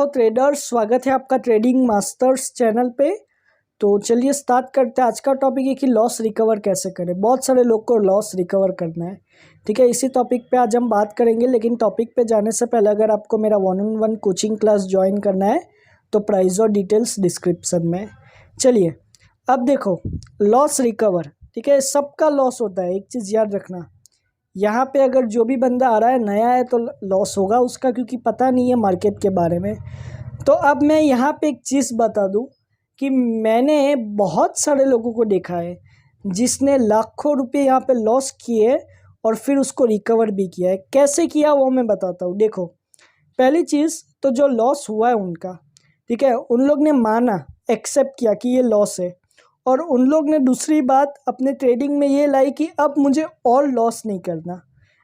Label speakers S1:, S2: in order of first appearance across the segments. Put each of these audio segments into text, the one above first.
S1: Traders, स्वागत है आपका ट्रेडिंग मास्टर्स चैनल पे। तो चलिए स्टार्ट करते हैं। आज का टॉपिक है कि लॉस रिकवर कैसे करें। बहुत सारे लोग को लॉस रिकवर करना है, ठीक है। इसी टॉपिक पे आज हम बात करेंगे। लेकिन टॉपिक पे जाने से पहले अगर आपको मेरा 1-on-1 कोचिंग क्लास ज्वाइन करना है तो प्राइस और डिटेल्स डिस्क्रिप्शन में। चलिए अब देखो, लॉस रिकवर, ठीक है। सबका लॉस होता है, एक चीज़ याद रखना। यहाँ पे अगर जो भी बंदा आ रहा है नया है तो लॉस होगा उसका, क्योंकि पता नहीं है मार्केट के बारे में। तो अब मैं यहाँ पे एक चीज़ बता दूँ कि मैंने बहुत सारे लोगों को देखा है जिसने लाखों रुपए यहाँ पे लॉस किए और फिर उसको रिकवर भी किया है। कैसे किया वो मैं बताता हूँ। देखो, पहली चीज़ तो जो लॉस हुआ है उनका, ठीक है, उन लोग ने माना, एक्सेप्ट किया कि ये लॉस है। और उन लोग ने दूसरी बात अपने ट्रेडिंग में ये लाई कि अब मुझे और लॉस नहीं करना,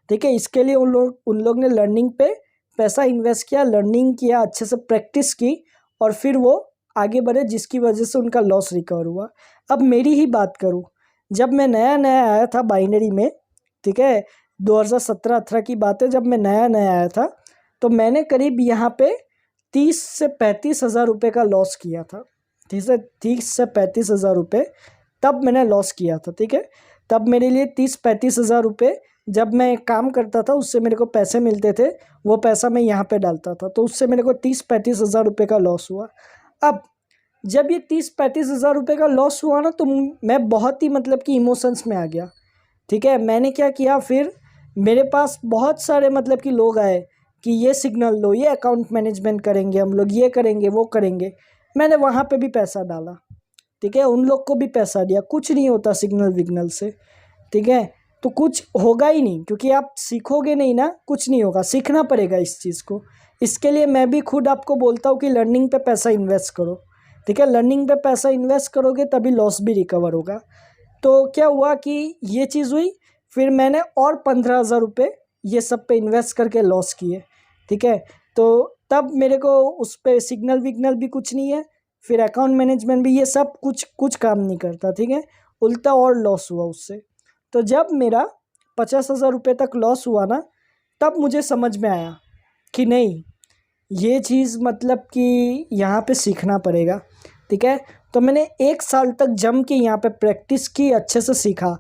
S1: ठीक है। इसके लिए उन लोग ने लर्निंग पे पैसा इन्वेस्ट किया, लर्निंग किया, अच्छे से प्रैक्टिस की और फिर वो आगे बढ़े, जिसकी वजह से उनका लॉस रिकवर हुआ। अब मेरी ही बात करूँ, जब मैं नया नया आया था बाइनरी में, ठीक है, 2017-18 की बात है, जब मैं नया नया आया था तो मैंने करीब यहाँ पे 30 से 35 हज़ार रुपये का लॉस किया था। ठीक है, 30 से 35 हज़ार रुपये तब मैंने लॉस किया था, ठीक है। तब मेरे लिए 30-35 हज़ार रुपये, जब मैं काम करता था उससे मेरे को पैसे मिलते थे, वो पैसा मैं यहाँ पे डालता था, तो उससे मेरे को 30-35 हज़ार रुपये का लॉस हुआ। अब जब ये 30-35 हज़ार रुपये का लॉस हुआ ना, तो मैं बहुत ही मतलब कि इमोशंस में आ गया, ठीक है। मैंने क्या किया, फिर मेरे पास बहुत सारे मतलब कि लोग आए कि ये सिग्नल लो, ये अकाउंट मैनेजमेंट करेंगे हम लोग, ये करेंगे वो करेंगे। मैंने वहाँ पे भी पैसा डाला, ठीक है, उन लोग को भी पैसा दिया। कुछ नहीं होता सिग्नल विग्नल से, ठीक है। तो कुछ होगा ही नहीं, क्योंकि आप सीखोगे नहीं ना, कुछ नहीं होगा। सीखना पड़ेगा इस चीज़ को। इसके लिए मैं भी खुद आपको बोलता हूँ कि लर्निंग पे पैसा इन्वेस्ट करो, ठीक है। लर्निंग पे पैसा इन्वेस्ट करोगे तभी लॉस भी रिकवर होगा। तो क्या हुआ कि ये चीज़ हुई, फिर मैंने और 15 हज़ार रुपये ये सब पे इन्वेस्ट करके लॉस किए, ठीक है। तो तब मेरे को उस पर सिग्नल विग्नल भी कुछ नहीं है, फिर अकाउंट मैनेजमेंट भी, ये सब कुछ काम नहीं करता, ठीक है। उल्टा और लॉस हुआ उससे। तो जब मेरा 50 हज़ार रुपये तक लॉस हुआ ना, तब मुझे समझ में आया कि नहीं, ये चीज़ मतलब कि यहाँ पे सीखना पड़ेगा, ठीक है। तो मैंने 1 साल तक जम के यहाँ पे प्रैक्टिस की, अच्छे से सीखा।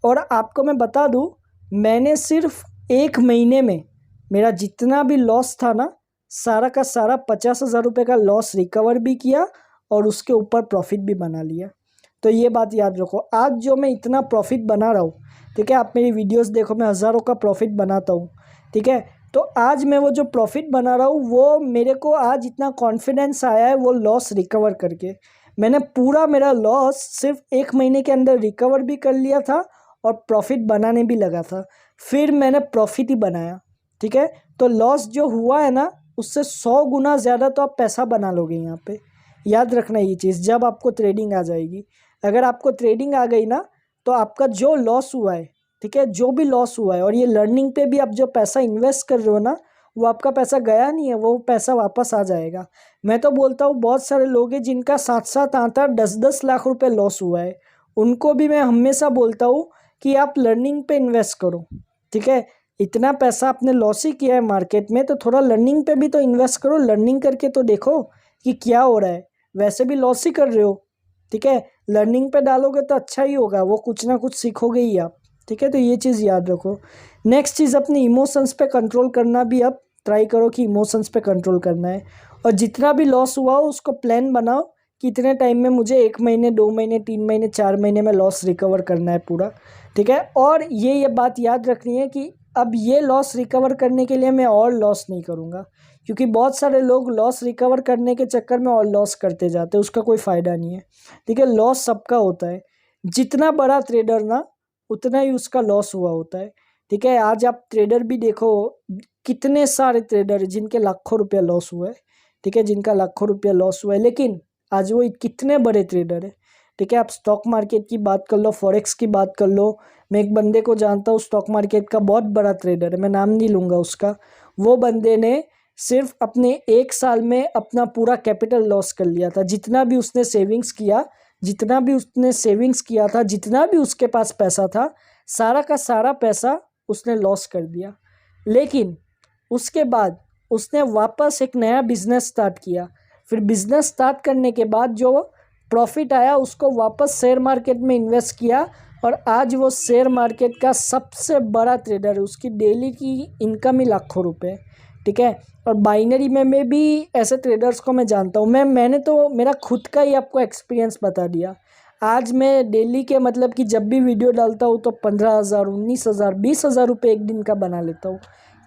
S1: और आपको मैं बता दूँ, मैंने सिर्फ 1 महीने में मेरा जितना भी लॉस था ना, सारा का सारा 50 हज़ार रुपये का लॉस रिकवर भी किया और उसके ऊपर प्रॉफिट भी बना लिया। तो ये बात याद रखो। आज जो मैं इतना प्रॉफिट बना रहा हूँ, ठीक है, आप मेरी वीडियोस देखो, मैं हज़ारों का प्रॉफिट बनाता हूँ, ठीक है। तो आज मैं वो जो प्रॉफिट बना रहा हूँ, वो मेरे को आज इतना कॉन्फिडेंस आया है वो लॉस रिकवर करके। मैंने पूरा मेरा लॉस सिर्फ 1 महीने के अंदर रिकवर भी कर लिया था और प्रॉफिट बनाने भी लगा था। फिर मैंने प्रॉफिट ही बनाया, ठीक है। तो लॉस जो हुआ है ना, उससे 100 गुना ज़्यादा तो आप पैसा बना लोगे यहाँ पे। याद रखना ये चीज़, जब आपको ट्रेडिंग आ जाएगी। अगर आपको ट्रेडिंग आ गई ना, तो आपका जो लॉस हुआ है, ठीक है, जो भी लॉस हुआ है, और ये लर्निंग पे भी आप जो पैसा इन्वेस्ट कर रहे हो ना, वो आपका पैसा गया नहीं है, वो पैसा वापस आ जाएगा। मैं तो बोलता हूँ बहुत सारे लोग हैं जिनका 7-7 8-8 10-10 लाख रुपए लॉस हुआ है। उनको भी मैं हमेशा बोलता हूँ कि आप लर्निंग पे इन्वेस्ट करो, ठीक है। इतना पैसा आपने लॉस ही किया है मार्केट में, तो थोड़ा लर्निंग पे भी तो इन्वेस्ट करो। लर्निंग करके तो देखो कि क्या हो रहा है। वैसे भी लॉस ही कर रहे हो, ठीक है। लर्निंग पे डालोगे तो अच्छा ही होगा, वो कुछ ना कुछ सीखोगे ही आप, ठीक है। तो ये चीज़ याद रखो। नेक्स्ट चीज़, अपनी इमोशंस पे कंट्रोल करना भी अब ट्राई करो कि इमोशंस पे कंट्रोल करना है। और जितना भी लॉस हुआ हो उसको प्लान बनाओ कि इतने टाइम में मुझे 1 महीने, 2 महीने, 3 महीने, 4 महीने में लॉस रिकवर करना है पूरा, ठीक है। और ये बात याद रखनी है कि अब ये लॉस रिकवर करने के लिए मैं और लॉस नहीं करूँगा, क्योंकि बहुत सारे लोग लॉस रिकवर करने के चक्कर में और लॉस करते जाते हैं, उसका कोई फ़ायदा नहीं है, ठीक है। लॉस सबका होता है। जितना बड़ा ट्रेडर ना, उतना ही उसका लॉस हुआ होता है, ठीक है। आज आप ट्रेडर भी देखो, कितने सारे ट्रेडर हैं जिनके लाखों रुपया लॉस हुआ है, ठीक है, जिनका लाखों रुपया लॉस हुआ है, लेकिन आज वो कितने बड़े ट्रेडर है, ठीक है। आप स्टॉक मार्केट की बात कर लो, फॉरेक्स की बात कर लो। मैं एक बंदे को जानता हूँ स्टॉक मार्केट का, बहुत बड़ा ट्रेडर है, मैं नाम नहीं लूँगा उसका। वो बंदे ने सिर्फ अपने 1 साल में अपना पूरा कैपिटल लॉस कर लिया था। जितना भी उसने सेविंग्स किया, जितना भी उसके पास पैसा था, सारा का सारा पैसा उसने लॉस कर दिया। लेकिन उसके बाद उसने वापस एक नया बिजनेस स्टार्ट किया। फिर बिजनेस स्टार्ट करने के बाद जो प्रॉफिट आया उसको वापस शेयर मार्केट में इन्वेस्ट किया और आज वो शेयर मार्केट का सबसे बड़ा ट्रेडर है। उसकी डेली की इनकम ही लाखों रुपए, ठीक है। और बाइनरी में मैं भी ऐसे ट्रेडर्स को मैं जानता हूँ। मैंने तो मेरा खुद का ही आपको एक्सपीरियंस बता दिया। आज मैं डेली के मतलब कि जब भी वीडियो डालता हूँ तो 15,000, 19,000, 20,000 रुपये एक दिन का बना लेता हूँ।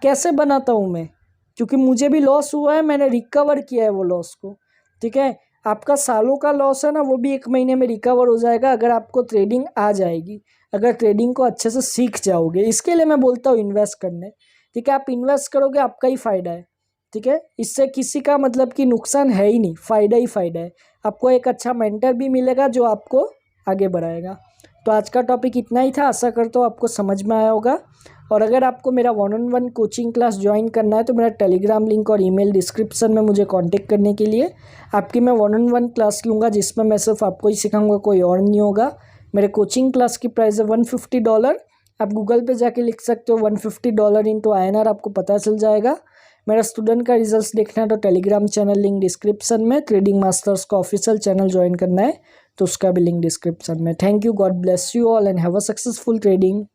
S1: कैसे बनाता हूँ मैं? क्योंकि मुझे भी लॉस हुआ है, मैंने रिकवर किया है वो लॉस को, ठीक है। आपका सालों का लॉस है ना, वो भी 1 महीने में रिकवर हो जाएगा अगर आपको ट्रेडिंग आ जाएगी, अगर ट्रेडिंग को अच्छे से सीख जाओगे। इसके लिए मैं बोलता हूँ इन्वेस्ट करने, ठीक है। आप इन्वेस्ट करोगे आपका ही फ़ायदा है, ठीक है। इससे किसी का मतलब कि नुकसान है ही नहीं, फ़ायदा ही फ़ायदा है। आपको एक अच्छा मेंटर भी मिलेगा जो आपको आगे बढ़ाएगा। तो आज का टॉपिक इतना ही था, आशा करता हूँ आपको समझ में आया होगा। और अगर आपको मेरा 1-on-1 कोचिंग क्लास ज्वाइन करना है तो मेरा टेलीग्राम लिंक और ईमेल डिस्क्रिप्शन में मुझे कांटेक्ट करने के लिए। आपकी मैं 1-on-1 क्लास लूँगा जिसमें मैं सिर्फ आपको ही सिखाऊंगा, कोई और नहीं होगा। मेरे कोचिंग क्लास की प्राइस है $150। आप गूगल पे जाके लिख सकते हो $150 इंटू INR, आपको पता चल जाएगा। मेरा स्टूडेंट का रिजल्ट्स देखना है तो टेलीग्राम चैनल लिंक डिस्क्रिप्शन में, ट्रेडिंग मास्टर्स का ऑफिशियल चैनल ज्वाइन करना है तो उसका भी लिंक डिस्क्रिप्शन में। Thank you, God bless you all and have a successful trading.